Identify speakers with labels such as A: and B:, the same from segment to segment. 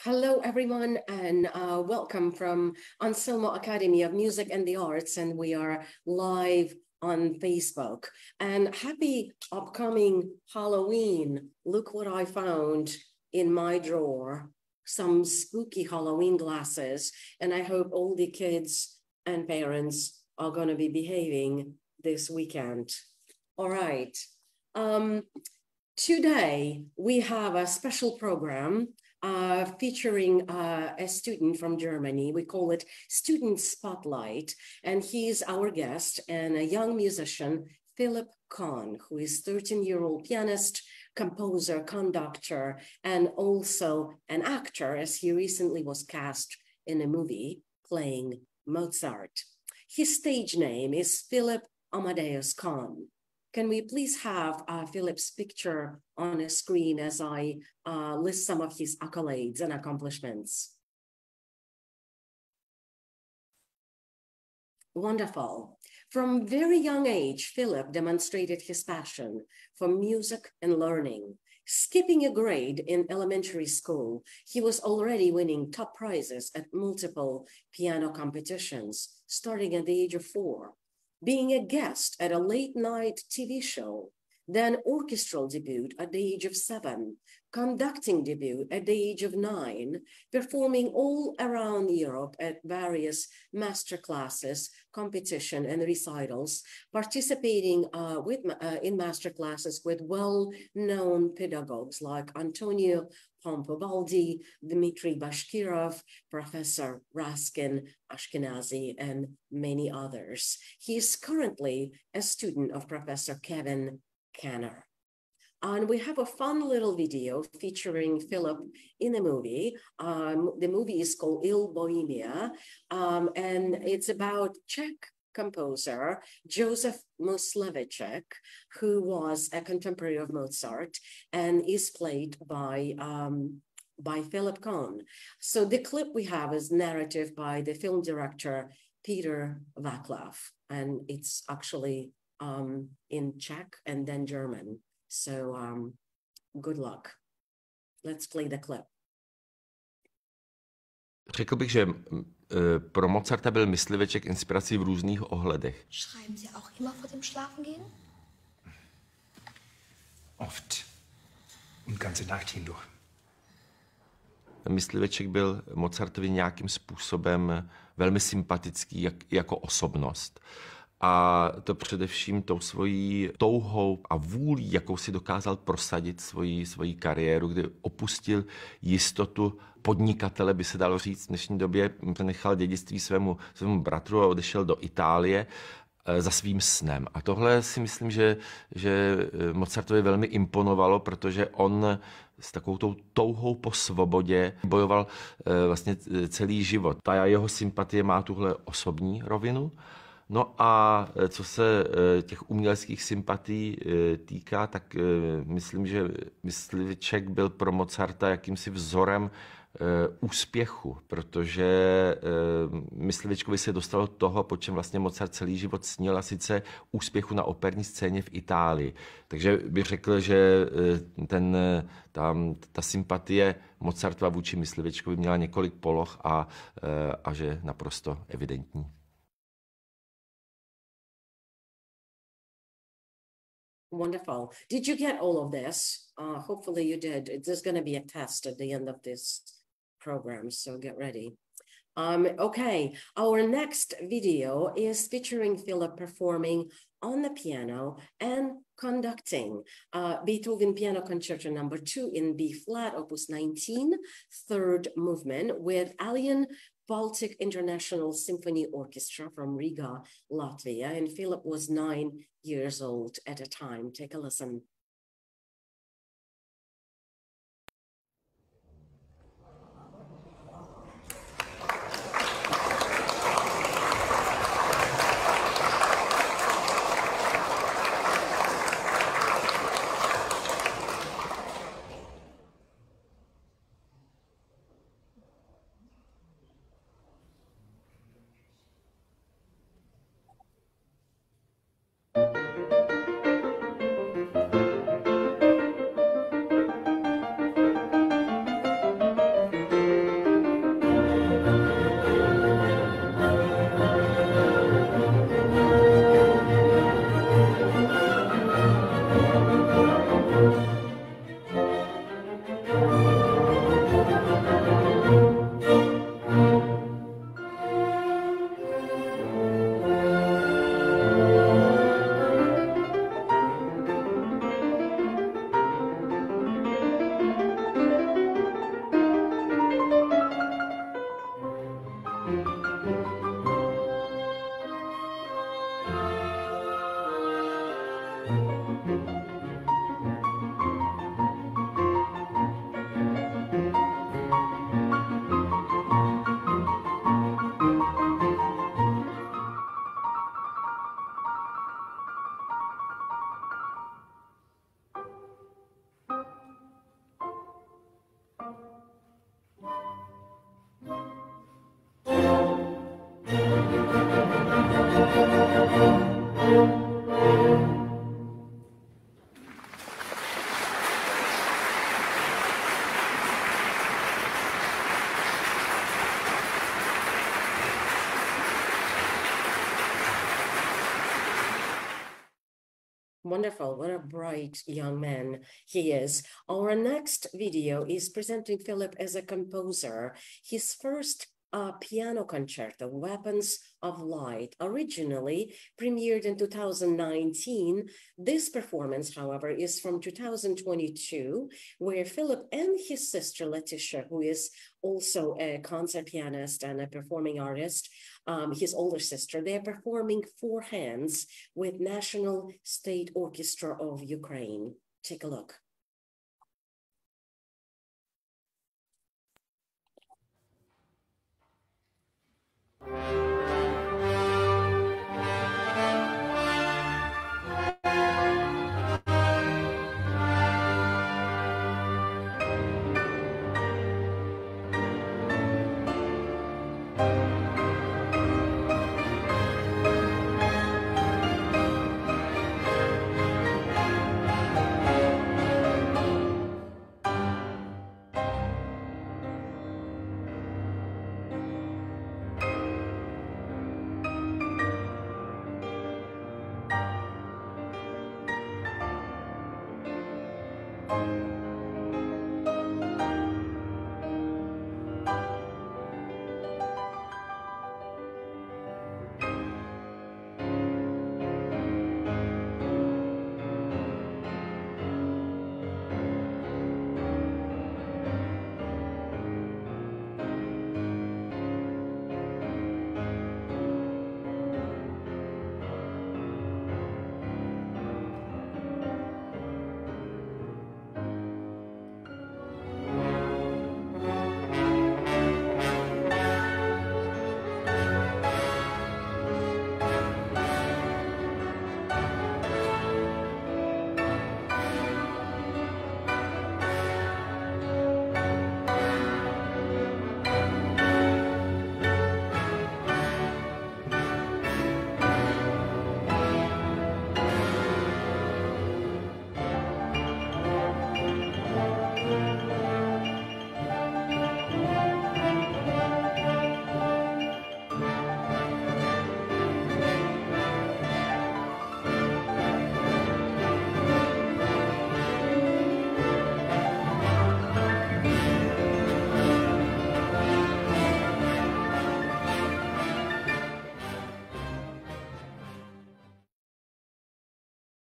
A: Hello, everyone, and welcome from Anselmo Academy of Music and the Arts, and we are live on Facebook. And happy upcoming Halloween. Look what I found in my drawer, some spooky Halloween glasses, and I hope all the kids and parents are going to be behaving this weekend. All right. Today, we have a special program featuring a student from Germany. We call it Student Spotlight, and he's our guest and a young musician, Philip Hahn, who is 13-year-old pianist, composer, conductor, and also an actor, as he recently was cast in a movie playing Mozart. His stage name is Philip Amadeus Hahn. Can we please have Philip's picture on a screen as I list some of his accolades and accomplishments? Wonderful. From very young age, Philip demonstrated his passion for music and learning. Skipping a grade in elementary school, he was already winning top prizes at multiple piano competitions, starting at the age of 4. Being a guest at a late-night TV show, then orchestral debut at the age of 7, conducting debut at the age of 9, performing all around Europe at various master classes, competition and recitals, participating in master classes with well-known pedagogues like Antonio Pompobaldi, Dmitry Bashkirov, Professor Raskin Ashkenazi, and many others. He is currently a student of Professor Kevin Canner. And we have a fun little video featuring Philip in a movie. The movie is called Il Bohemia, and it's about Czech composer Joseph Mysliveček, who was a contemporary of Mozart and is played by Philip Hahn. So the clip we have is narrative by the film director Peter Vaclav, and it's actually in Czech and then German. So good luck. Let's play the clip.
B: Řekl bych, že pro Mozarta byl Mysliveček inspirací v různých ohledech.
C: Schreiben Sie auch immer vor dem Schlafengehen?
D: Oft. Und ganze Nacht hindurch.
B: Mysliveček byl Mozartovi nějakým způsobem velmi sympatický jako osobnost. A to především tou svojí touhou a vůlí, jakou si dokázal prosadit svoji kariéru, kdy opustil jistotu podnikatele, by se dalo říct v dnešní době, přenechal dědictví svému bratru a odešel do Itálie za svým snem. A tohle si myslím, že Mozartovi velmi imponovalo, protože on s takovou tou touhou po svobodě bojoval vlastně celý život. Ta jeho sympatie má tuhle osobní rovinu. No a co se těch uměleckých sympatií týká, tak myslím, že Mysliveček byl pro Mozarta jakýmsi vzorem úspěchu, protože Myslivečkovi se dostalo toho, po čem vlastně Mozart celý život snil, a sice úspěchu na operní scéně v Itálii. Takže bych řekl, že ta sympatie Mozartova vůči Myslivečkovi měla několik poloh a že naprosto evidentní.
A: Wonderful. Did you get all of this? Hopefully you did. There's going to be a test at the end of this program, so get ready. Okay, our next video is featuring Philip performing on the piano and conducting Beethoven Piano Concerto No. 2 in B flat, Opus 19, third movement with Alien Baltic International Symphony Orchestra from Riga, Latvia, and Philip was 9 years old at a time. Take a listen. Wonderful. What a bright young man he is. Our next video is presenting Philip as a composer. His first piano concerto, Weapons of Light, originally premiered in 2019. This performance, however, is from 2022, where Philip and his sister Letitia, who is also a concert pianist and a performing artist, his older sister, they're performing Four Hands with National State Orchestra of Ukraine. Take a look.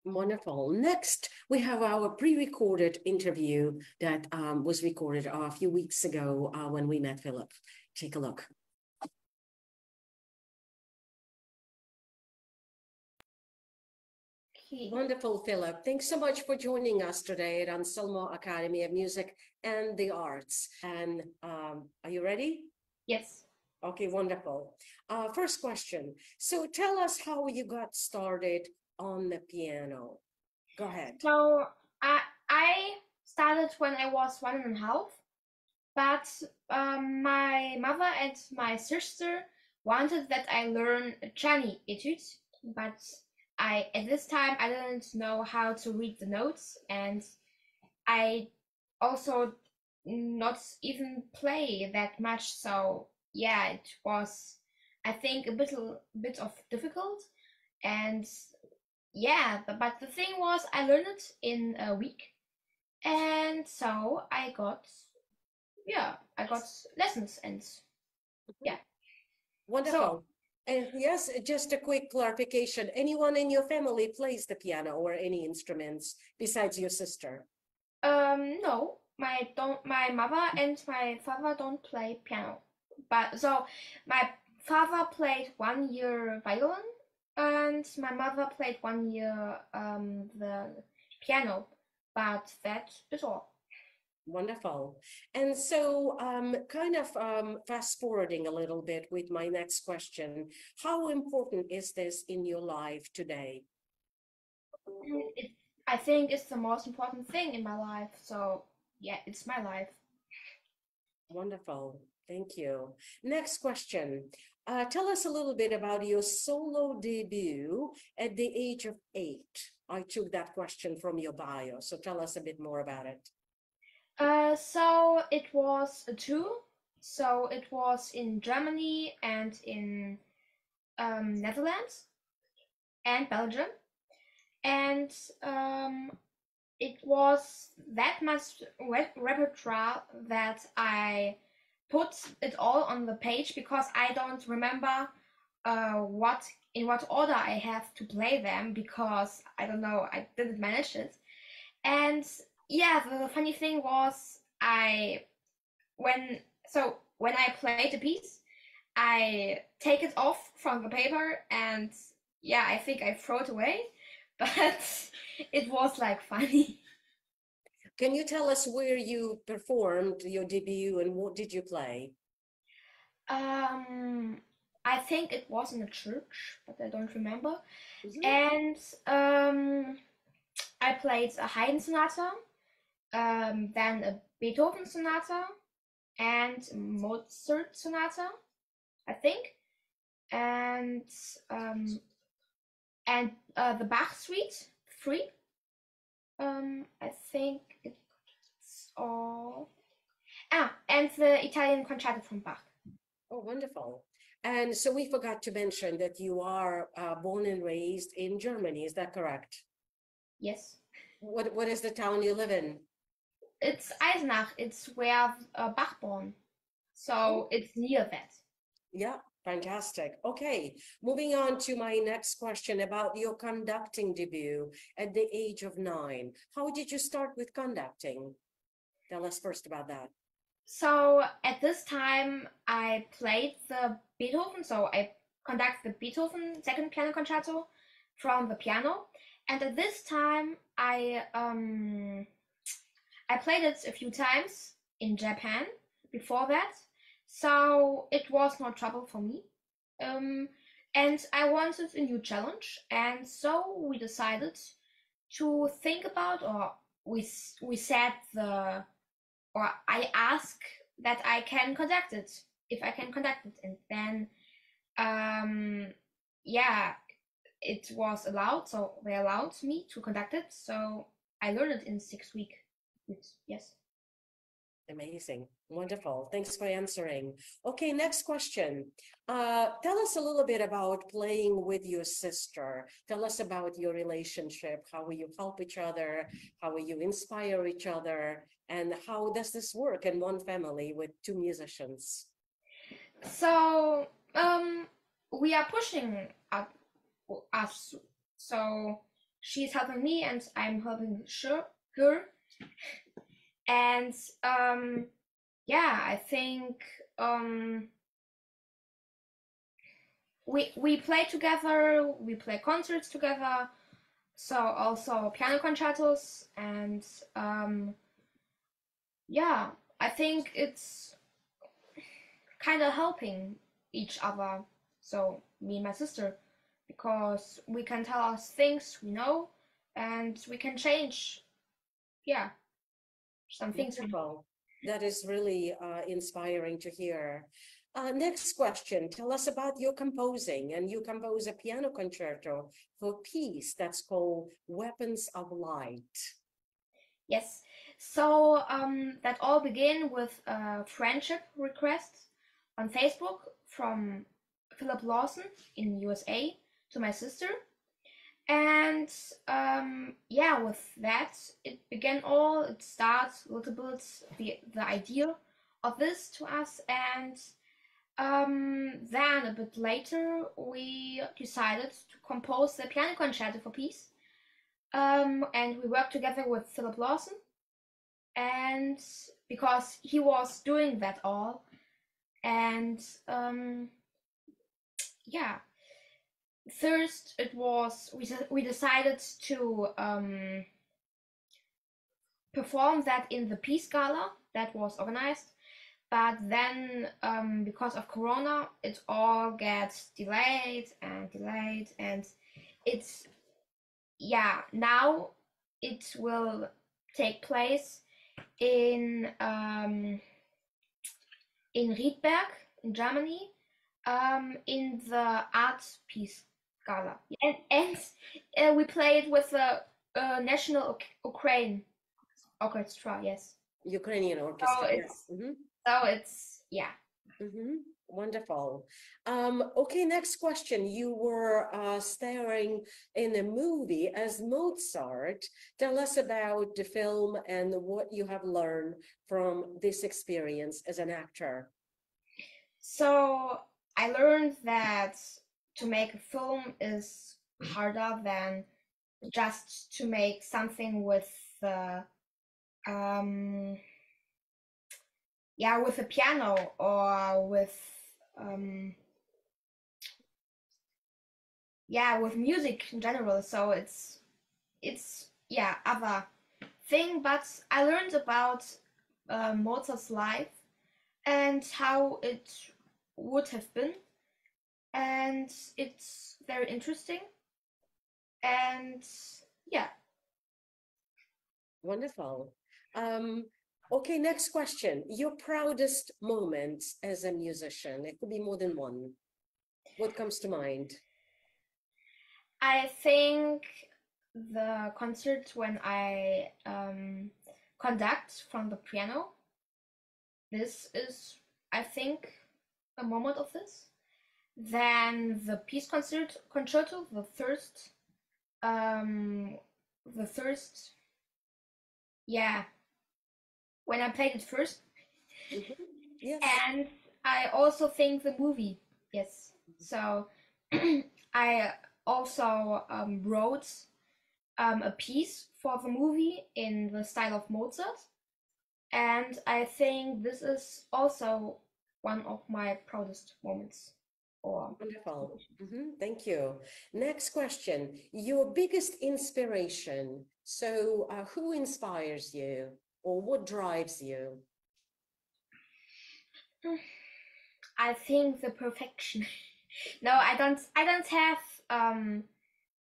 A: Wonderful. Next, we have our pre-recorded interview that was recorded a few weeks ago when we met Philip. Take a look. Wonderful, Philip. Thanks so much for joining us today at Anselmo Academy of Music and the Arts. And are you ready?
C: Yes.
A: Okay, wonderful. First question. So tell us how you got started on the piano. Go ahead.
C: So I started when I was 1.5, but my mother and my sister wanted that I learn Czechny etude, but at this time I didn't know how to read the notes, and I also not even play that much. So yeah, it was, I think, a bit of difficult. And yeah, but the thing was, I learned it in a week, and so I got lessons, and yeah.
A: Wonderful.
C: So,
A: and yes, just a quick clarification. Anyone in your family plays the piano or any instruments besides your sister?
C: no, my mother and my father don't play piano, but so my father played 1 year violin, and my mother played 1 year the piano, but that is all.
A: Wonderful. And so kind of fast forwarding a little bit with my next question, how important is this in your life today?
C: I think it's the most important thing in my life. So yeah, it's my life.
A: Wonderful. Thank you. Next question. Tell us a little bit about your solo debut at the age of 8. I took that question from your bio, so tell us a bit more about it.
C: So it was a tour. So it was in Germany and in Netherlands and Belgium, and it was that much repertoire that I put it all on the page, because I don't remember in what order I have to play them, because I don't know, I didn't manage it. And yeah, the funny thing was, when I played a piece, I take it off from the paper, and yeah, I think I throw it away, but it was like funny.
A: Can you tell us where you performed your debut and what did you play?
C: I think it was in a church, but I don't remember.
A: Mhm.
C: And I played a Haydn sonata, then a Beethoven sonata, and a Mozart sonata, I think, and the Bach Suite 3. I think it's all. And the Italian concerto from Bach.
A: Oh, wonderful. And so we forgot to mention that you are born and raised in Germany. Is that correct?
C: Yes.
A: What is the town you live in?
C: It's Eisenach. It's where Bach born. So it's near that.
A: Yeah, fantastic. Okay, moving on to my next question about your conducting debut at the age of 9. How did you start with conducting? Tell us first about that.
C: So at this time, I played the Beethoven. So I conduct the Beethoven Second Piano Concerto from the piano, and at this time, I played it a few times in Japan before that, so it was no trouble for me. And I wanted a new challenge, and so we decided to think about, or we said or I asked that I can conduct it, if I can conduct it, and then yeah, it was allowed, so they allowed me to conduct it, so I learned it in 6 weeks. Yes.
A: Amazing. Wonderful. Thanks for answering. Okay, next question. Tell us a little bit about playing with your sister. Tell us about your relationship. How will you help each other? How will you inspire each other? And how does this work in one family with 2 musicians?
C: So we are pushing up us. So she's helping me, and I'm helping her. And yeah, I think we play together. We play concerts together. So also piano concertos, and yeah, I think it's kind of helping each other. So me and my sister, because we can tell us things we know, and we can change, yeah, some things we know.
A: Wonderful. That is really inspiring to hear. Next question. Tell us about your composing. And you compose a piano concerto for peace that's called Weapons of Light.
C: Yes. So that all began with a friendship request on Facebook from Philip Lawson in USA to my sister. And yeah, with that, it starts a little bit, the idea of this to us. And then a bit later, we decided to compose the piano concerto for peace. And we worked together with Philip Lawson, and because he was doing that all. And yeah, first it was, we decided to perform that in the Peace Gala that was organized, but then because of Corona, it all gets delayed, and it's, yeah, now it will take place in Riedberg in Germany, In the art piece gala, and we played with the national Ukraine orchestra. Yes.
A: Ukrainian orchestra. Yes.
C: So it's yeah.
A: Wonderful. Okay, next question. You were starring in a movie as Mozart. Tell us about the film and what you have learned from this experience as an actor.
C: So I learned that to make a film is harder than just to make something with with a piano or with with music in general. So it's other thing, but I learned about Mozart's life and how it would have been, and it's very interesting. And yeah.
A: Wonderful. Okay, next question. Your proudest moments as a musician? It could be more than one. What comes to mind?
C: I think the concert when I conduct from the piano. This is, I think, a moment of this. Then the peace concerto, the first, when I played it first.
A: Yes.
C: And I also think the movie, yes. So I also wrote a piece for the movie in the style of Mozart. And I think this is also one of my proudest moments.
A: Wonderful. Thank you. Next question. Your biggest inspiration. So who inspires you or what drives you?
C: I think the perfection. No, I don't have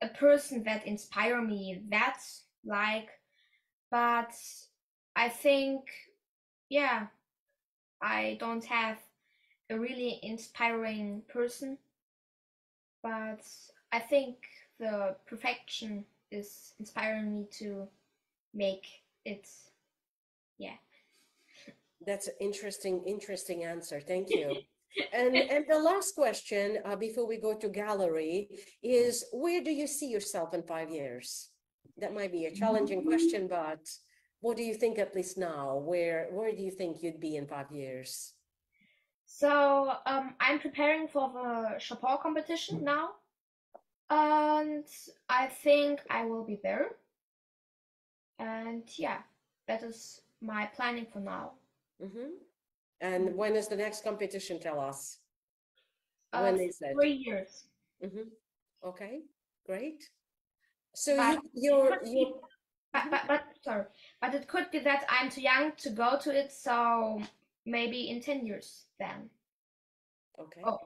C: a person that inspire me that's like, but I think, yeah, I don't have a really inspiring person, but I think the perfection is inspiring me to make it. Yeah.
A: That's an interesting answer. Thank you. And the last question before we go to gallery is, where do you see yourself in 5 years? That might be a challenging question, but what do you think, at least now? Where do you think you'd be in 5 years?
C: So I'm preparing for the Chopin competition now, and I think I will be there. And yeah, that is my planning for now.
A: And when is the next competition? Tell us. When is it?
C: 3 years.
A: Okay, great. So
C: but it could be that I'm too young to go to it, so maybe in 10 years then.
A: Okay.
C: Oh,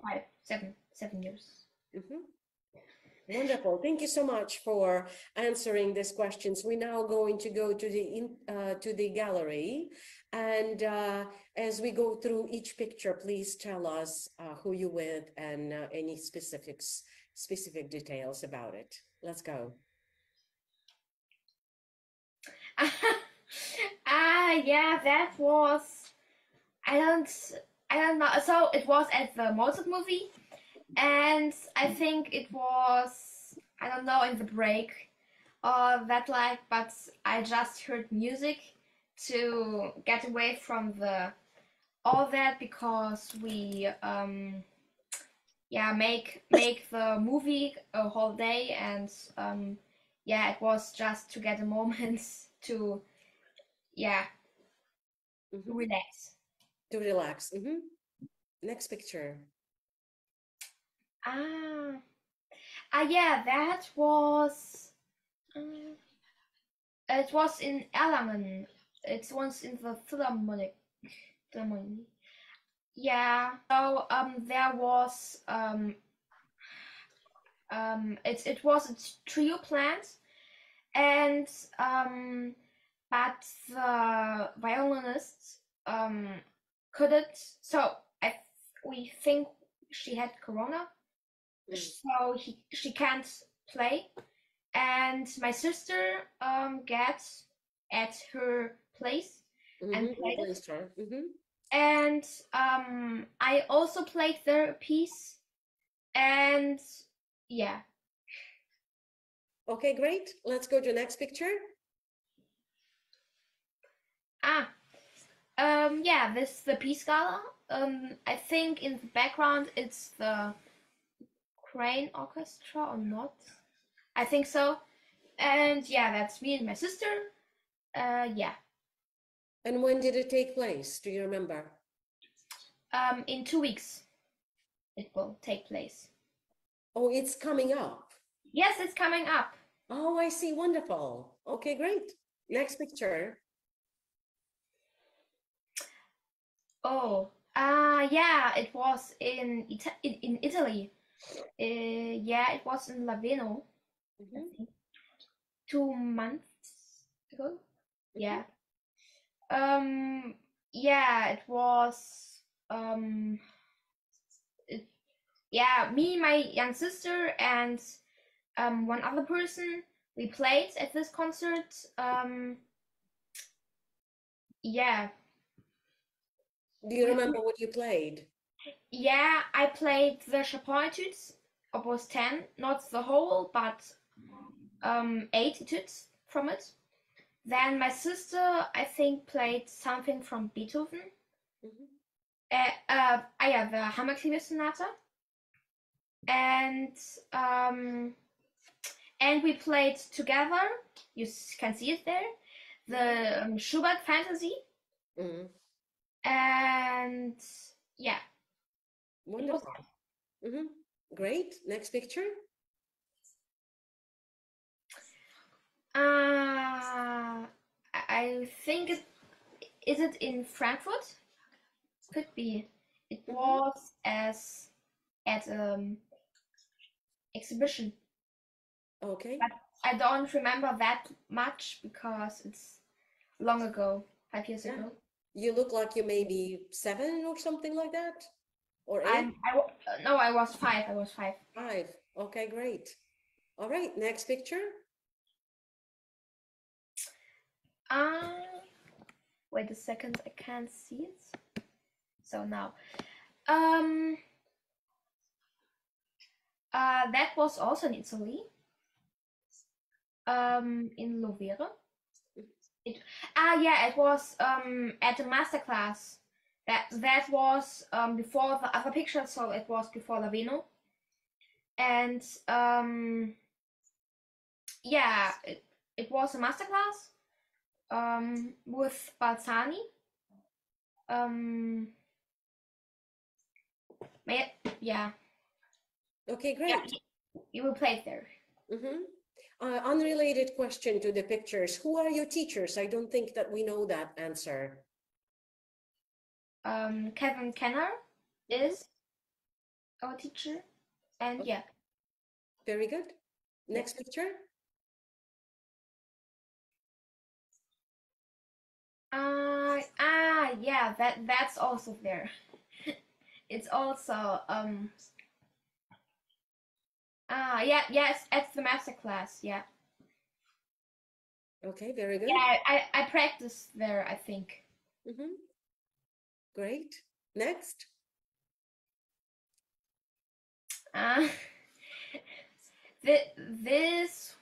C: 7 years.
A: Wonderful. Thank you so much for answering these questions. We're now going to go to the gallery, and as we go through each picture, please tell us who you're with and any specific details about it. Let's go.
C: Yeah, that was, I don't know. So it was at the Mozart movie, and I think it was, I don't know, in the break or that, like, but I just heard music to get away from all that, because we make the movie a whole day, and it was just to get a moment to relax.
A: To relax. Next picture.
C: That was it was in Erlangen. It was in the Philharmonic. Yeah. So there was it was a trio plant, and but the violinists couldn't. So we think she had corona, so she can't play. And my sister gets at her place and played it. And I also played their piece, and yeah.
A: Okay, great. Let's go to the next picture.
C: Yeah, this is the Peace Gala. I think in the background it's the Crane Orchestra or not. I think so. And yeah, that's me and my sister. Yeah.
A: And when did it take place? Do you remember?
C: In 2 weeks it will take place.
A: Oh, it's coming up.
C: Yes, it's coming up.
A: Oh, I see. Wonderful. Okay, great. Next picture.
C: Oh, yeah, it was in Italy. Yeah, it was in Laveno, I think, 2 months ago. Yeah. Yeah, it was yeah, me, my young sister, and one other person. We played at this concert. Yeah.
A: Do you remember what you played?
C: Yeah, I played the Chopin etudes, opus 10, not the whole, but 8 etudes from it. Then my sister, I think, played something from Beethoven. Yeah, the Hammerklavier Sonata. And we played together, you can see it there, the Schubert Fantasy. And yeah.
A: Wonderful. Great. Next picture.
C: I think is it in Frankfurt? Could be. It was at exhibition.
A: Okay.
C: But I don't remember that much because it's long ago, 5 years ago.
A: You look like you may be 7 or something like that, or 8.
C: No, I was 5. I was 5.
A: 5. Okay, great. All right, next picture.
C: Wait a second, I can't see it. So now, that was also in Italy, in Lovere. Yeah, it was at a masterclass. That was before the other picture, so it was before Laveno. And yeah, it was a masterclass with Balzani. Yeah.
A: Okay, great.
C: Yeah, you will play it there.
A: Unrelated question to the pictures. Who are your teachers? I don't think that we know that answer.
C: Kevin Kenner is our teacher, and yeah.
A: Very good. Next picture.
C: Yeah, that's also there. It's also yes, at the master class, yeah.
A: Okay, very good.
C: Yeah, I practiced there, I think.
A: Great. Next.
C: This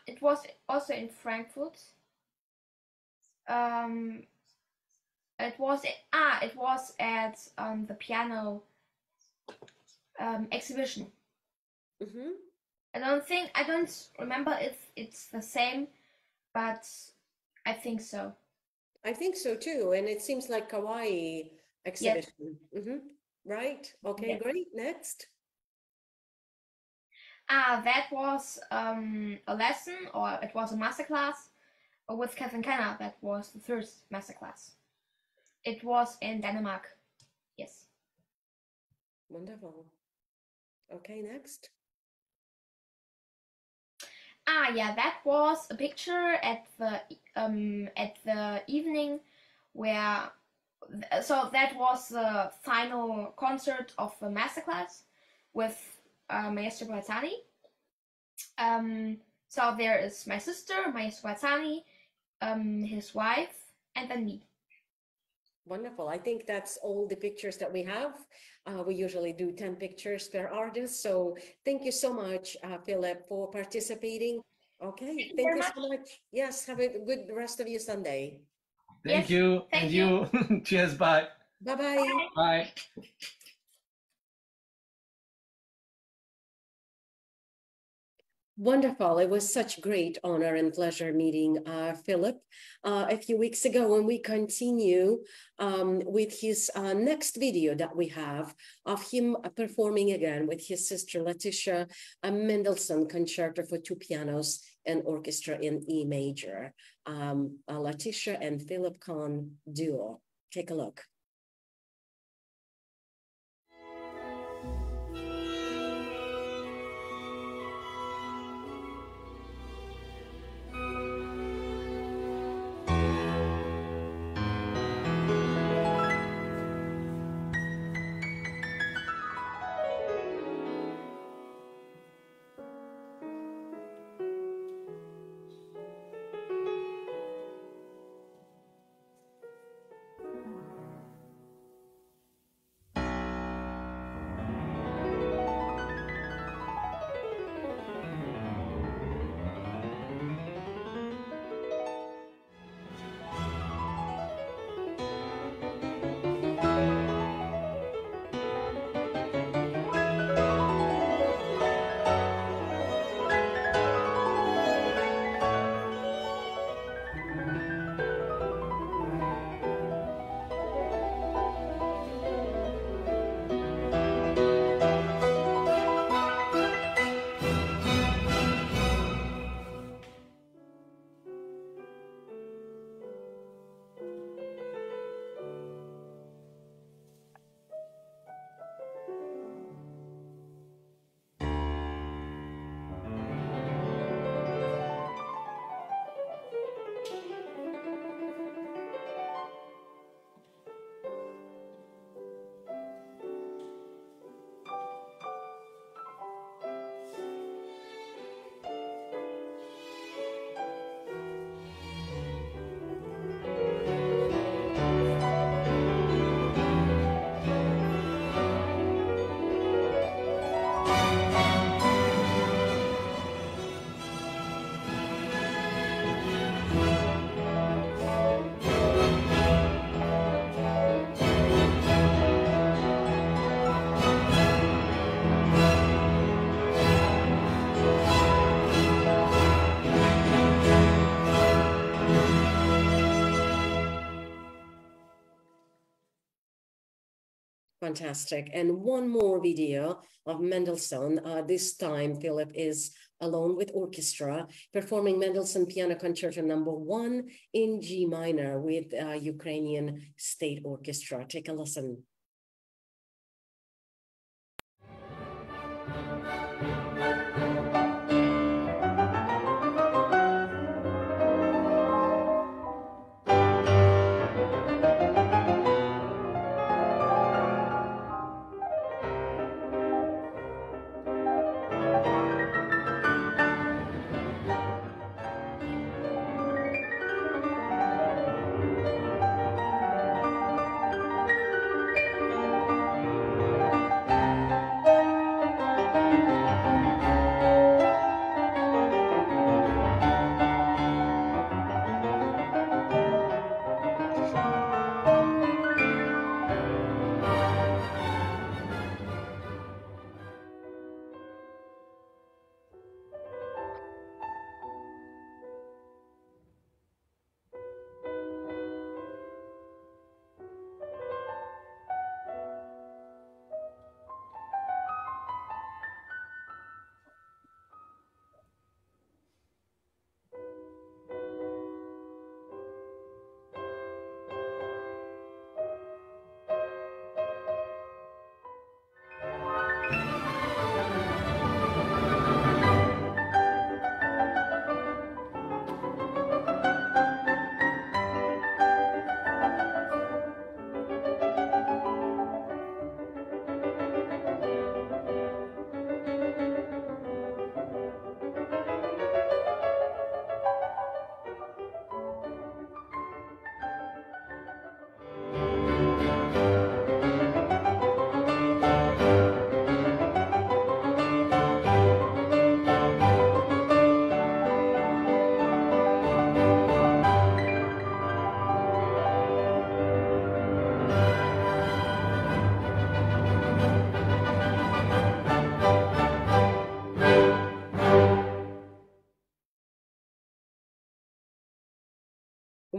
C: it was also in Frankfurt. It was at the piano exhibition. I don't remember if it's the same, but I think so.
A: I think so too, and it seems like Kawaii exhibition. Right. Okay, great. Next.
C: That was a lesson, or it was a masterclass with Kevin Kenner. That was the first masterclass. It was in Denmark. Yes.
A: Wonderful. Okay, next.
C: Yeah, that was a picture at the evening where so that was the final concert of the masterclass with Maestro Guazzani. So there is my sister, Maestro Guazzani, his wife, and then me.
A: Wonderful. I think that's all the pictures that we have. We usually do 10 pictures per artist. So thank you so much, Philip, for participating. Okay, thank you so much. Yes, have a good rest of your Sunday.
D: Thank you.
C: Thank
D: and
C: you.
D: Cheers. Bye.
A: Bye-bye.
D: Bye.
A: Wonderful. It was such great honor and pleasure meeting Philip a few weeks ago, and we continue with his next video that we have of him performing again with his sister Letitia a Mendelssohn Concerto for two pianos and orchestra in E major. Letitia and Philip Hahn duo. Take a look. Fantastic. And one more video of Mendelssohn. This time, Philip is alone with orchestra, performing Mendelssohn Piano Concerto #1 in G minor with Ukrainian State Orchestra. Take a listen.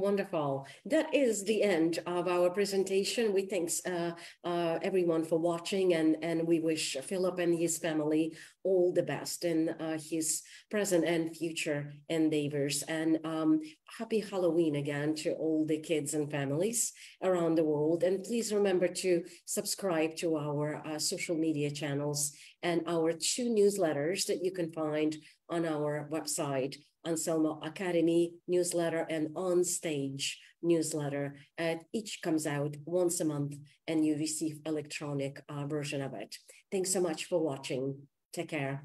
A: Wonderful. That is the end of our presentation. We thank everyone for watching, and we wish Philip and his family all the best in his present and future endeavors. And happy Halloween again to all the kids and families around the world. And please remember to subscribe to our social media channels and our 2 newsletters that you can find on our website, Anselmo Academy newsletter and On Stage newsletter. Each comes out once a month and you receive electronic version of it. Thanks so much for watching. Take care.